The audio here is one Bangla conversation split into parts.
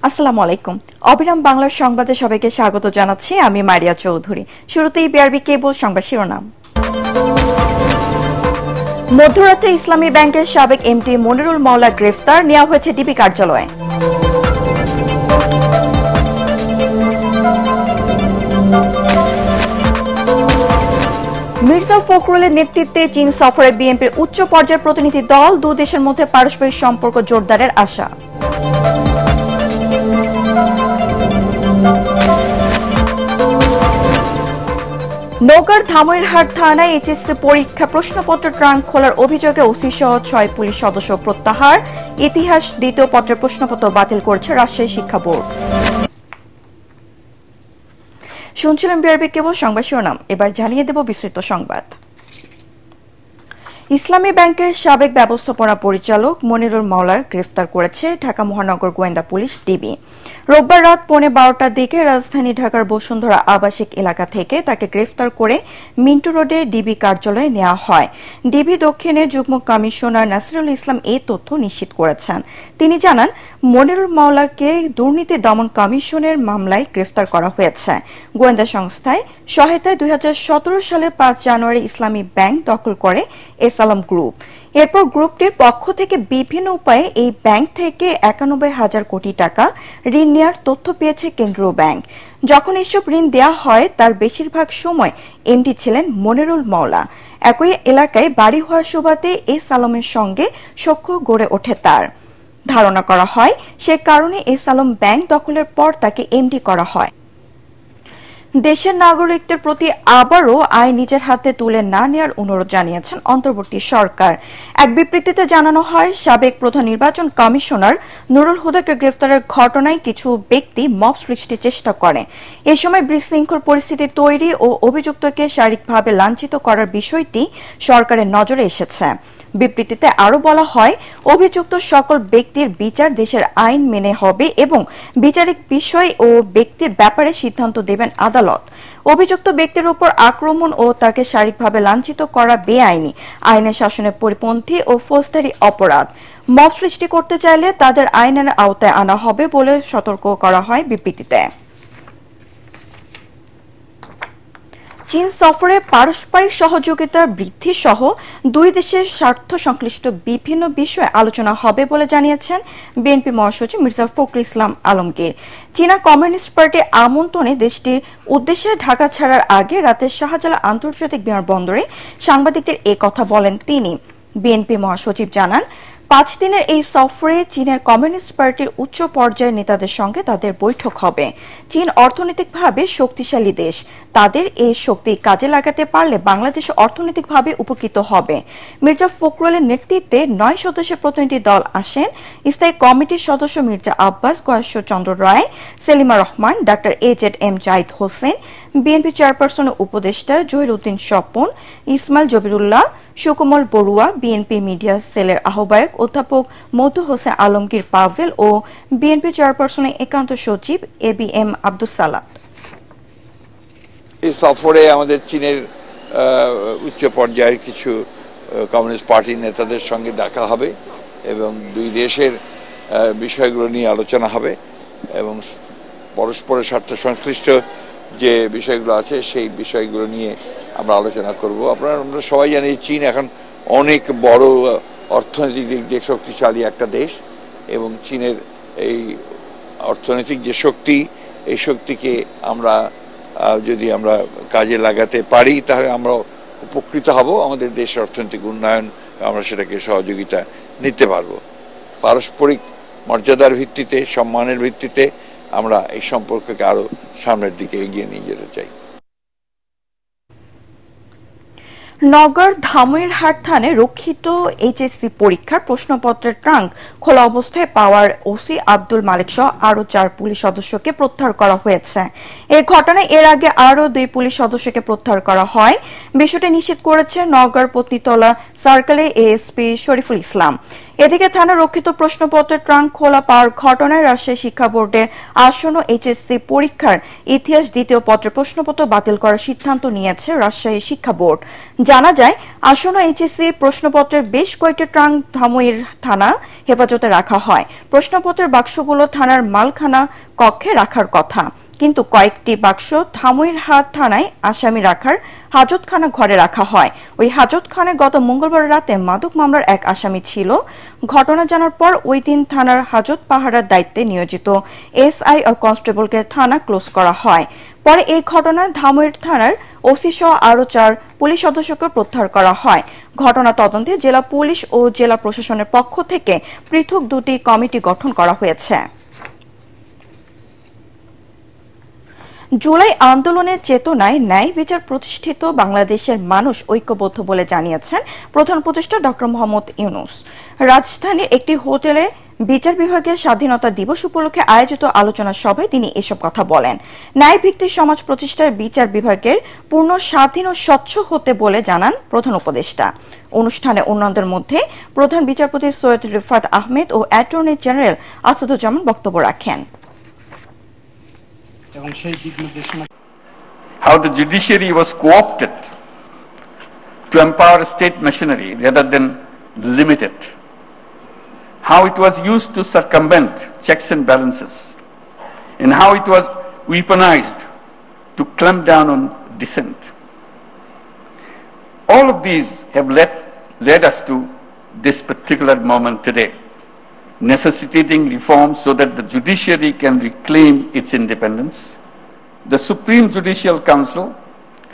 আসসালামু আলাইকুম। অবিরাম বাংলার সংবাদে সবাইকে স্বাগত জানাচ্ছি। আমি মারিয়া চৌধুরী। শুরুতেই বিআরবি কেবল সংবাদ শিরোনাম। মধ্যরাতে ইসলামী ব্যাংকের সাবেক এমডি মনিরুল মাওলা গ্রেফতার, নেওয়া হয়েছে ডিবি কার্যালয়ে। মির্জা ফখরুলের নেতৃত্বে চীন সফরে বিএনপির উচ্চ পর্যায়ের প্রতিনিধি দল, দুই দেশের মধ্যে পারস্পরিক সম্পর্ক জোরদারের আশা। নওগাঁর ধামইরহাট থানায় এইচএসসি পরীক্ষা প্রশ্নপত্র ট্রাঙ্ক খোলার অভিযোগে ওসি সহ 6 পুলিশ সদস্য প্রত্যাহার। ইতিহাস দ্বিতীয় পত্রের প্রশ্নপত্র বাতিল করেছে রাজশাহী শিক্ষা বোর্ড। শুনছিলেন বিআরবি কেবল সংবাদ শিরোনাম। এবার জানিয়ে দেব বিস্তৃত সংবাদ। ইসলামী ব্যাংকের সাবেক ব্যবস্থাপনা পরিচালক মনিরুল মাওলা গ্রেফতার করেছে ঢাকা মহানগর গোয়েন্দা পুলিশ ডিবি। রোববার রাত 12:15টার দিকে রাজধানী ঢাকার বসুন্ধরা আবাসিক এলাকা থেকে তাকে গ্রেফতার করে মিন্টু রোডে ডিবি কার্যালয়ে নেওয়া হয়। ডিবি দক্ষিণে যুগ্ম কমিশনার নাসিরুল ইসলাম এই তথ্য নিশ্চিত করেছেন। তিনি জানান, মনিরুল মাওলাকে দুর্নীতি দমন কমিশনের মামলায় গ্রেফতার করা হয়েছে। গোয়েন্দা সংস্থায় সহায়তায় 2017 সালে 5 জানুয়ারি ইসলামী ব্যাংক দখল করে এস আলম গ্রুপ। এরপর গ্রুপটির পক্ষ থেকে বিভিন্ন উপায়ে এই ব্যাংক থেকে 91,000 কোটি টাকা ঋণ নেওয়ার তথ্য পেয়েছে কেন্দ্রীয় ব্যাংক। যখন এসব ঋণ দেওয়া হয় তার বেশিরভাগ সময় এমডি ছিলেন মনিরুল মাওলা। একই এলাকায় বাড়ি হওয়ার সুবাদে এস আলমের সঙ্গে সখ্য গড়ে ওঠে তার। ধারণা করা হয় সে কারণে এস আলম ব্যাংক দখলের পর তাকে এমডি করা হয়। দেশের নাগরিকদের প্রতি আবারও আইন নিজের হাতে তুলে না নেওয়ার অনুরোধ জানিয়েছেন অন্তর্বর্তী সরকার। এক বিবৃতিতে জানানো হয়, সাবেক প্রধান নির্বাচন কমিশনার নুরুল হুদাকে গ্রেফতারের ঘটনায় কিছু ব্যক্তি মব সৃষ্টির চেষ্টা করে। এ সময় বিশৃঙ্খল পরিস্থিতি তৈরি ও অভিযুক্তকে শারীরিকভাবে লাঞ্ছিত করার বিষয়টি সরকারের নজরে এসেছে। বিবৃতিতে আরও বলা হয়, অভিযুক্ত সকল ব্যক্তির বিচার দেশের আইন মেনে হবে এবং বিচারিক বিষয় ও ব্যক্তির ব্যাপারে সিদ্ধান্ত দেবেন আদালত। অভিযুক্ত ব্যক্তির উপর আক্রমণ ও তাকে শারীরিকভাবে লাঞ্ছিত করা বেআইনি, আইনের শাসনের পরিপন্থী ও ফৌজদারি অপরাধ। মব সৃষ্টি করতে চাইলে তাদের আইনের আওতায় আনা হবে বলে সতর্ক করা হয় বিবৃতিতে। চীন সফরে পারস্পরিক সহযোগিতা বৃদ্ধি সহ দুই দেশের স্বার্থ সংশ্লিষ্ট বিভিন্ন বিষয়ে আলোচনা হবে বলে জানিয়েছেন বিএনপি মহাসচিব মির্জা ফখরুল ইসলাম আলমগীর। চীনা কমিউনিস্ট পার্টির আমন্ত্রণে দেশটির উদ্দেশ্যে ঢাকা ছাড়ার আগে রাতে শাহজালাল আন্তর্জাতিক বিমানবন্দরে সাংবাদিকদের এ কথা বলেন তিনি। বিএনপি মহাসচিব জানান, 5 দিনের এই সফরে চীনের কমিউনিস্ট পার্টির উচ্চ পর্যায়ের নেতাদের সঙ্গে তাদের বৈঠক হবে। চীন অর্থনৈতিকভাবে শক্তিশালী দেশ। তাদের এই শক্তি কাজে লাগাতে পারলে বাংলাদেশ অর্থনৈতিকভাবে উপকৃত হবে। মির্জা ফখরুলের নেতৃত্বে 9 সদস্যের প্রতিনিধি দল আসেন। স্থায়ী কমিটির সদস্য Mirza Abbas, Gayeshwar Chandra Roy, Selima Rahman, doctor AZM Zahid Hossain, BNP চেয়ারপারসনের উপদেষ্টা জহির উদ্দিন স্বপন, ইসমাইল জবিরুল্লাহ, সুকমল বড়ুয়া, বিএনপি মিডিয়া সেলের আহ্বায়ক অধ্যাপক মধু হোসেন আলমগীর পাভেল ও বিএনপি চেয়ারপারসনের একান্ত সচিব ABM আব্দুস সালাম। এই সফরে আমাদের চীনের উচ্চ পর্যায়ের কিছু কমিউনিস্ট পার্টির নেতাদের সঙ্গে দেখা হবে এবং দুই দেশের বিষয়গুলো নিয়ে আলোচনা হবে এবং পরস্পরের স্বার্থ সংশ্লিষ্ট যে বিষয়গুলো আছে সেই বিষয়গুলো নিয়ে আমরা আলোচনা করব। আমরা সবাই জানি চীন এখন অনেক বড় অর্থনৈতিক দিক দিয়ে শক্তিশালী একটা দেশ এবং চীনের এই অর্থনৈতিক যে শক্তি, এই শক্তিকে যদি আমরা কাজে লাগাতে পারি তাহলে আমরা উপকৃত হব। আমাদের দেশের অর্থনৈতিক উন্নয়ন আমরা সেটাকে সহযোগিতা নিতে পারবো। পারস্পরিক মর্যাদার ভিত্তিতে, সম্মানের ভিত্তিতে আমরা এই সম্পর্ককে আরো সামনের দিকে এগিয়ে নিয়ে যেতে চাই। নওগাঁর ধামইরহাট থানায় রক্ষিত এইচএসসি পরীক্ষার প্রশ্নপত্রের ট্রাঙ্ক খোলা অবস্থায় পাওয়ার ওসি আব্দুল মালিক সহ আরও 4 পুলিশ সদস্যকে প্রত্যাহার করা হয়েছে। এই ঘটনায় এর আগে আরও 2 পুলিশ সদস্যকে প্রত্যাহার করা হয়। বিষয়টি নিশ্চিত করেছে নওগাঁর পত্নীতলা সার্কেলে এএসপি শরীফুল ইসলাম। এদিকে থানা রক্ষিত প্রশ্নপত্রের ট্রাঙ্ক খোলা পাওয়ার ঘটনায় রাজশাহী শিক্ষা বোর্ডের আসন্ন এইচএসসি পরীক্ষার ইতিহাস দ্বিতীয় পত্রের প্রশ্নপত্র বাতিল করার সিদ্ধান্ত নিয়েছে রাজশাহী শিক্ষা বোর্ড। জানা যায়, আসন্ন এইচএসসি প্রশ্নপত্রের বেশ কয়েকটি ট্রাঙ্ক ধামইর থানা হেফাজতে রাখা হয়। প্রশ্নপত্রের বাক্সগুলো থানার মালখানা কক্ষে রাখার কথা, কিন্তু কয়েকটি বাক্স ধামইরহাট থানায় আসামি রাখার হাজতখানা ঘরে রাখা হয়। ওই হাজতখানায় গত মঙ্গলবার রাতে মাদক মামলার এক আসামি ছিল। ঘটনা জানার পর ওই দিন থানার হাজত পাহারার দায়িত্বে নিয়োজিত এসআই ও কনস্টেবলকে থানা ক্লোজ করা হয়। পরে এই ঘটনায় ধামইর থানার ওসি সহ আরও 4 পুলিশ সদস্যকে প্রত্যাহার করা হয়। ঘটনা তদন্তে জেলা পুলিশ ও জেলা প্রশাসনের পক্ষ থেকে পৃথক 2টি কমিটি গঠন করা হয়েছে। জুলাই আন্দোলনের চেতনায় ন্যায় বিচার প্রতিষ্ঠিত, বাংলাদেশের মানুষ ঐক্যবদ্ধ বলে জানিয়েছেন প্রধান উপদেষ্টা ডক্টর মোহাম্মদ ইউনূস। রাজধানীর একটি হোটেলে বিচার বিভাগের স্বাধীনতা দিবস উপলক্ষে আয়োজিত আলোচনা সভায় তিনি এসব কথা বলেন। ন্যায় ভিত্তিক সমাজ প্রতিষ্ঠায় বিচার বিভাগের পূর্ণ স্বাধীন ও স্বচ্ছ হতে বলে জানান প্রধান উপদেষ্টা। অনুষ্ঠানে অন্যদের মধ্যে প্রধান বিচারপতি সৈয়দ রিফাত আহমেদ ও অ্যাটর্নি জেনারেল আসাদুজ্জামান বক্তব্য রাখেন। How the judiciary was co-opted to empower state machinery rather than limit it. How it was used to circumvent checks and balances, and how it was weaponized to clamp down on dissent. All of these have led us to this particular moment today, necessitating reform so that the judiciary can reclaim its independence. The Supreme Judicial Council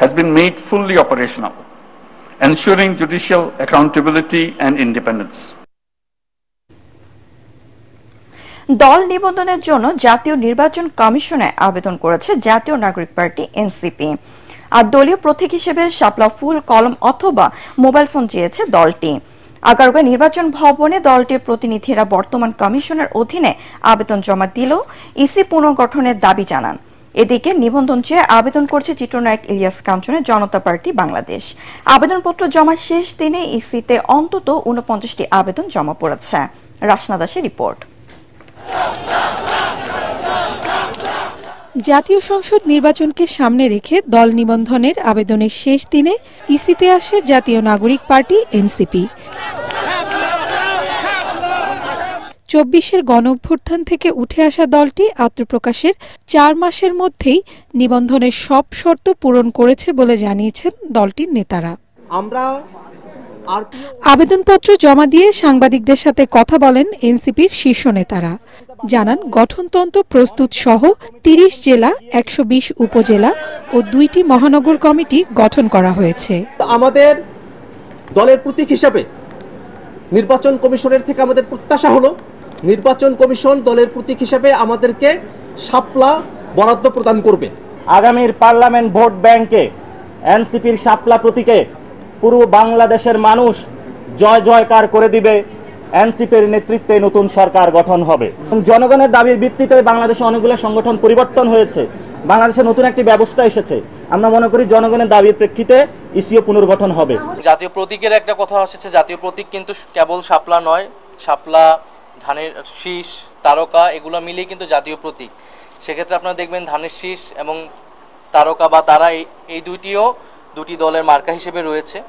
has been made fully operational, ensuring judicial accountability and independence. দল নিবন্ধনের জন্য জাতীয় নির্বাচন কমিশনে আবেদন করেছে জাতীয় নাগরিক পার্টি এনসিপি। আর দলীয় প্রতীক হিসেবে শাপলা ফুল, কলম অথবা মোবাইল ফোন চেয়েছে দলটি। আগারগাঁও নির্বাচন ভবনে দলটির প্রতিনিধিরা বর্তমান কমিশনের অধীনে আবেদন জমা দিলেও ইসি পুনর্গঠনের দাবি জানান। এদিকে নিবন্ধন চেয়ে আবেদন করছে চিত্রনায়ক ইলিয়াস কাঞ্চনের জনতা পার্টি বাংলাদেশ। আবেদনপত্র জমার শেষ দিনে ইসিতে অন্তত 49টি আবেদন জমা পড়েছে। রাশনা দাসের রিপোর্ট। জাতীয় সংসদ নির্বাচনকে সামনে রেখে দল নিবন্ধনের আবেদনের শেষ দিনে ইসিতে আসে জাতীয় নাগরিক পার্টি এনসিপি। 24-এর গণঅভ্যুত্থান থেকে উঠে আসা দলটি আত্মপ্রকাশের 4 মাসের মধ্যেই নিবন্ধনের সব শর্ত পূরণ করেছে বলে জানিয়েছেন দলটির নেতারা। আবেদনপত্র জমা দিয়ে সাংবাদিকদের সাথে কথা বলেন এনসিপির শীর্ষ নেতারা। জানান, গঠনতন্ত্র প্রস্তুত সহ 30 জেলা, 120 উপজেলা ও 2টি মহানগর কমিটি গঠন করা হয়েছে। আমাদের দলের প্রতীক হিসেবে নির্বাচন কমিশনের থেকে আমাদের প্রত্যাশা হলো নির্বাচন কমিশন দলের প্রতীক হিসেবে আমাদেরকে শাপলা বরাদ্দ প্রদান করবে। আগামীর পার্লামেন্ট ভোট ব্যাংকে এনসিপির শাপলা প্রতীকে পুরো বাংলাদেশের মানুষ জয় জয়কার করে দিবে। এনসিপির নেতৃত্বে নতুন সরকার গঠন হবে। জনগণের দাবির ভিত্তিতে বাংলাদেশে অনেকগুলো সংগঠন পরিবর্তন হয়েছে, বাংলাদেশে নতুন একটি ব্যবস্থা এসেছে। আমরা মনে করি জনগণের দাবির প্রেক্ষিতে ইসিও পুনর্গঠন হবে। জাতীয় প্রতীকের একটা কথা এসেছে, জাতীয় প্রতীক কিন্তু কেবল শাপলা নয়, শাপলা, ধানের শীষ, তারকা এগুলো মিলিয়ে কিন্তু জাতীয় প্রতীক। সেক্ষেত্রে আপনারা দেখবেন ধানের শীষ এবং তারকা বা তারা এই দুটি দলের মার্কা হিসেবে রয়েছে।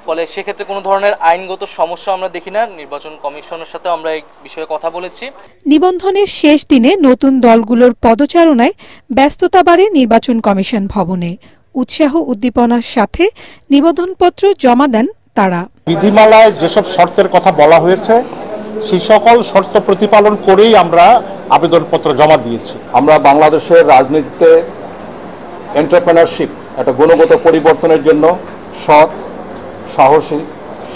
ফলে সেক্ষেত্রে কোনো ধরনের আইনগত সমস্যা আমরা দেখি না। নির্বাচন কমিশনের সাথে আমরা এই বিষয়ে কথা বলেছি। নিবন্ধনের শেষ দিনে নতুন দলগুলোর পদচারণায় ব্যস্ততা বাড়ে নির্বাচন কমিশন ভবনে। উৎসাহ উদ্দীপনার সাথে নিবন্ধনপত্র জমা দেন তারা। বিধিমালায় যেসব শর্তের কথা বলা হয়েছে সেই সকল শর্ত প্রতিপালন করেই আমরা আবেদনপত্র জমা দিয়েছি। আমরা বাংলাদেশের রাজনীতিতে এন্টারপ্রেনারশিপ, একটা গুণগত পরিবর্তনের জন্য সৎ, সাহসী,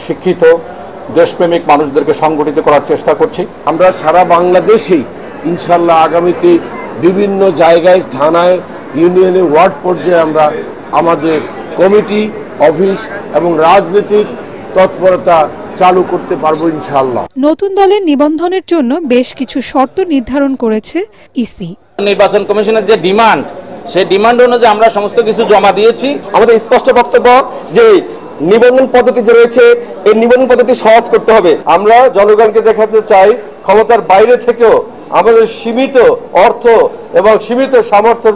শিক্ষিত, দেশপ্রেমিক মানুষদেরকে সংগঠিত করার চেষ্টা করছি। আমরা সারা বাংলাদেশেই ইনশাল্লাহ আগামীতে বিভিন্ন জায়গায়, থানায়, ইউনিয়নে, ওয়ার্ড পর্যায়ে আমরা আমাদের কমিটি, অফিস এবং রাজনৈতিক তৎপরতা চালু করতে পারবো ইনশাআল্লাহ। নতুন দলের নিবন্ধনের জন্য বেশ কিছু শর্ত নির্ধারণ করেছে ইসি। নির্বাচন কমিশনের যে ডিমান্ড, সেই ডিমান্ড অনুযায়ী আমরা সমস্ত কিছু জমা দিয়েছি। আমাদের স্পষ্ট বক্তব্য যে নিবন্ধন পদ্ধতি যে রয়েছে এই নিবন্ধন পদ্ধতি সহজ করতে হবে। আমরা জনগণকে দেখাতে চাই ক্ষমতার বাইরে থেকেও আমাদের সীমিত অর্থ এবং সীমিত সামর্থ্য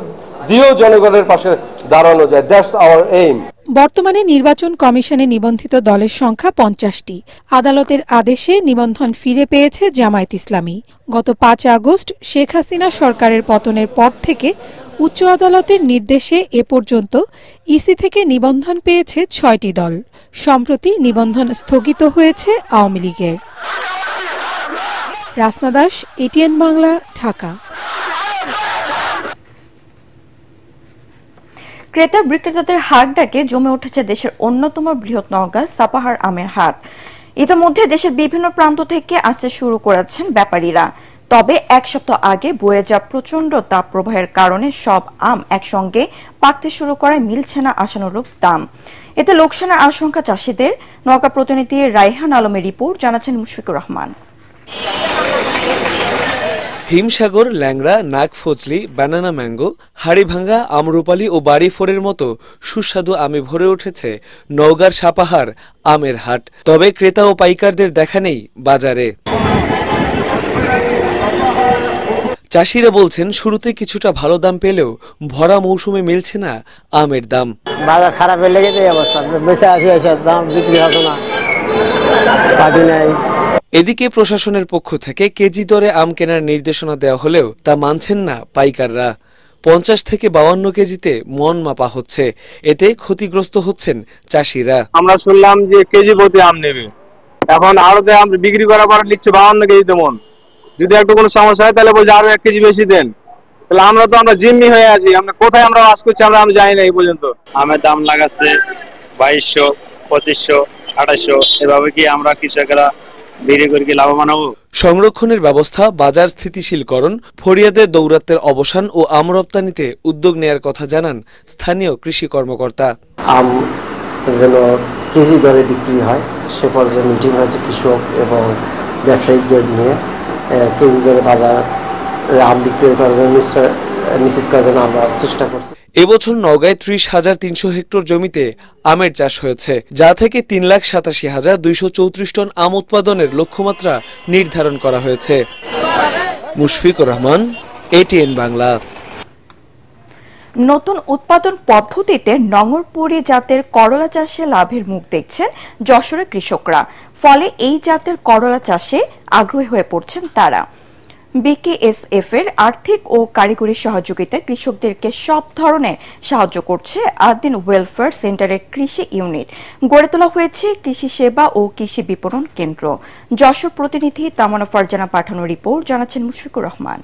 দিয়েও জনগণের পাশে দাঁড়ানো যায়। That's our aim. বর্তমানে নির্বাচন কমিশনে নিবন্ধিত দলের সংখ্যা 50টি। আদালতের আদেশে নিবন্ধন ফিরে পেয়েছে জামায়াত ইসলামী। গত 5 আগস্ট শেখ হাসিনা সরকারের পতনের পর থেকে উচ্চ আদালতের নির্দেশে এ পর্যন্ত ইসি থেকে নিবন্ধন পেয়েছে 6টি দল। সম্প্রতি নিবন্ধন স্থগিত হয়েছে আওয়ামী লীগের। রাসনা দাস, এটিএন বাংলা, ঢাকা। ক্রেতা বিক্রেতাদের হাট ডাকে জমে উঠেছে দেশের অন্যতম বৃহৎ নওগাঁ সাপাহার আমের হাট। ইতিমধ্যে দেশের বিভিন্ন প্রান্ত থেকে আসতে শুরু করেছেন ব্যাপারীরা। তবে এক সপ্তাহ আগে বয়ে যাওয়া প্রচন্ড তাপপ্রবাহের কারণে সব আম একসঙ্গে পাকতে শুরু করায় মিলছে না আশানুরূপ দাম। এতে লোকসানের আশঙ্কা চাষিদের। নওগাঁ প্রতিনিধি রায়হান আলমের রিপোর্ট, জানাচ্ছেন মুশফিকুর রহমান। হিমসাগর, ল্যাংড়া, নাগফজলি, বানানা ম্যাঙ্গো, হাড়িভাঙ্গা, আমরুপালি ও বাড়িফোরের মতো সুস্বাদু আমে ভরে উঠেছে নওগাঁর সাপাহার আমের হাট। তবে ক্রেতা ও পাইকারদের দেখা নেই বাজারে। চাষিরা বলছেন শুরুতে কিছুটা ভালো দাম পেলেও ভরা মৌসুমে মিলছে না আমের দাম। বাজার খারাপ হয়ে লেগেছে, অবস্থা বেশি আছে, দাম বিক্রি হতো না, পাটি নাই। এদিকে প্রশাসনের পক্ষ থেকে কেজি দরে আম কেনার নির্দেশনা দেওয়া হলেও তা মানছেন না পাইকাররা। 50 থেকে 52 কেজিতে মন মাপা হচ্ছে, এতে ক্ষতিগ্রস্ত হচ্ছেন চাষিরা। আমরা শুনলাম যে কেজি প্রতি আম নেবে, এখন আড়তে আম বিক্রি করার পর নিচ্ছে 52 কেজিতে মন। যদি একটু কোনো সমস্যা হয় তাহলে বলছে আরো 1 কেজি বেশি দেন। তাহলে আমরা জিম্মি হয়ে আছি, আমরা কোথায় আমরা বাস করছি আমি জানি না এই পর্যন্ত। আমের দাম লাগাচ্ছে 2200, 2500, 2800, এভাবে কি আমরা কৃষকেরা সংরক্ষণের ব্যবস্থা, বাজার স্থিতিশীলকরণ, ফরিয়াদের দৌরাত্মের অবসান ও আম রপ্তানিতে উদ্যোগ নেয়ার কথা জানান স্থানীয় কৃষি কর্মকর্তা। আম যেন কেজি দরে বিক্রি হয় সে পর্যায়ে মিটিং হয়েছে কৃষক এবং ব্যবসায়িকদের নিয়ে। কেজি দরে বাজার আম বিক্রি করার জন্য নিশ্চিত করার জন্য আমরা চেষ্টা করছি। এবছর নওগাঁয় 30,300 হেক্টর জমিতে আমের চাষ হয়েছে, যা থেকে 3,87,234 টন আম উৎপাদনের লক্ষ্যমাত্রা নির্ধারণ করা হয়েছে। মুশফিকুর রহমান, এটিএন বাংলা। নতুন উৎপাদন পদ্ধতিতে নঙ্গরপুরি জাতের করলা চাষে লাভের মুখ দেখছেন যশোরের কৃষকরা। ফলে এই জাতের করলা চাষে আগ্রহী হয়ে পড়ছেন তারা। বিকেএসএফ এর আর্থিক ও কারিগরি সহযোগিতায় কৃষকদেরকে সব ধরনের সাহায্য করছে আদিন ওয়েলফেয়ার সেন্টারের কৃষি ইউনিট। গড়ে তোলা হয়েছে কৃষি সেবা ও কৃষি বিপণন কেন্দ্র। যশোর প্রতিনিধি তামান্না ফারজানা পাঠানো রিপোর্ট, জানাচ্ছেন মুশফিকুর রহমান।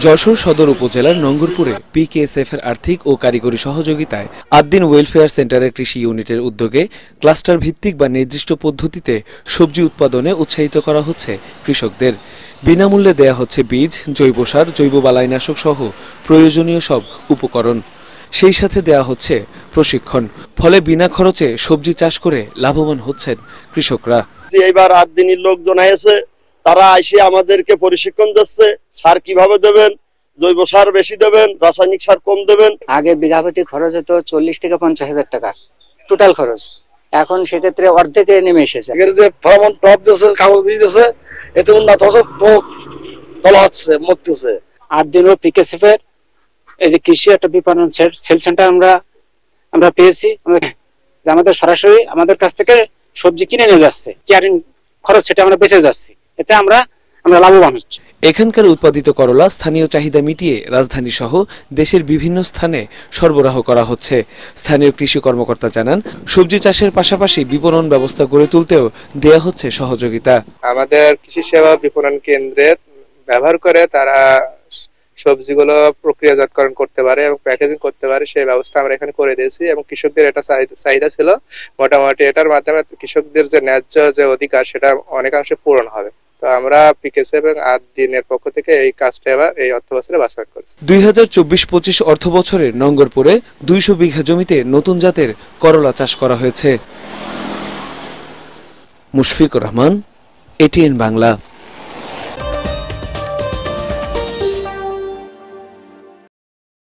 যশোর সদর উপজেলার নঙ্গরপুরে পিকেএসএফ এর আর্থিক ও কারিগরি সহযোগিতায় আদিন ওয়েলফেয়ার সেন্টারের কৃষি ইউনিটের উদ্যোগে ক্লাস্টার ভিত্তিক বা নির্দিষ্ট পদ্ধতিতে সবজি উৎপাদনে উৎসাহিত করা হচ্ছে কৃষকদের। বিনামূল্যে দেয়া হচ্ছে বীজ, জৈব সার, জৈব বালাইনাশক সহ প্রয়োজনীয় সব উপকরণ। সেই সাথে দেয়া হচ্ছে প্রশিক্ষণ। ফলে বিনা খরচে সবজি চাষ করে লাভবান হচ্ছেন কৃষকরা। এইবার আদিনের লোকজন এসে তারা এসে আমাদেরকে প্রশিক্ষণ দিচ্ছে, সার কিভাবে দেবেন, জৈব সার বেশি দেবেন, রাসায়নিক সার কম দেবেন। আগে বিঘা প্রতি খরচ হতো 40 থেকে 50,000 টাকা টোটাল খরচ, এখন সেক্ষেত্রে অর্ধেকে নেমে এসেছে। যে ফরমন টপ দিয়েছে, কাগজ দিয়ে দিয়েছে, এতে উন্নত হচ্ছে, তোলা হচ্ছে, মরতেছে। 8 দিনও পিকেএসএফ এর এই যে কৃষি একটা বিপণন সেল সেন্টার আমরা পেয়েছি। আমাদের সরাসরি আমাদের কাছ থেকে সবজি কিনে নিয়ে যাচ্ছে, কেয়ারিং খরচ সেটা আমরা বেঁচে যাচ্ছি, এতে আমরা লাভবান হচ্ছি। এখানকার উৎপাদিত করলা স্থানীয় চাহিদা মিটিয়ে রাজধানী সহ দেশের বিভিন্ন স্থানে সরবরাহ করা হচ্ছে। স্থানীয় কৃষি কর্মকর্তা জানান, সবজি চাষের পাশাপাশি বিপণন ব্যবস্থা গড়ে তুলতেও দেয়া হচ্ছে সহযোগিতা। আমাদের কৃষি সেবা বিপণন কেন্দ্রে ব্যবহার করে তারা সবজিগুলো প্রক্রিয়াজাতকরণ করতে পারে এবং প্যাকেজিং করতে পারে, সেই ব্যবস্থা আমরা এখানে করে দিয়েছি। এবং কৃষকদের এটা চাহিদা ছিল, মোটামুটি এটার মাধ্যমে কৃষকদের যে ন্যায্য যে অধিকার সেটা অনেকাংশে পূরণ হবে। তো আমরা পিকেএসএফ এবং আদিনের পক্ষ থেকে এই কাজটা এবার এই অর্থ বছরে বাস্তবায়ন করেছি। 2024-25 অর্থ বছরে নঙ্গরপুরে 200 বিঘা জমিতে নতুন জাতের করলা চাষ করা হয়েছে। মুশফিকুর রহমান, এটিএন বাংলা।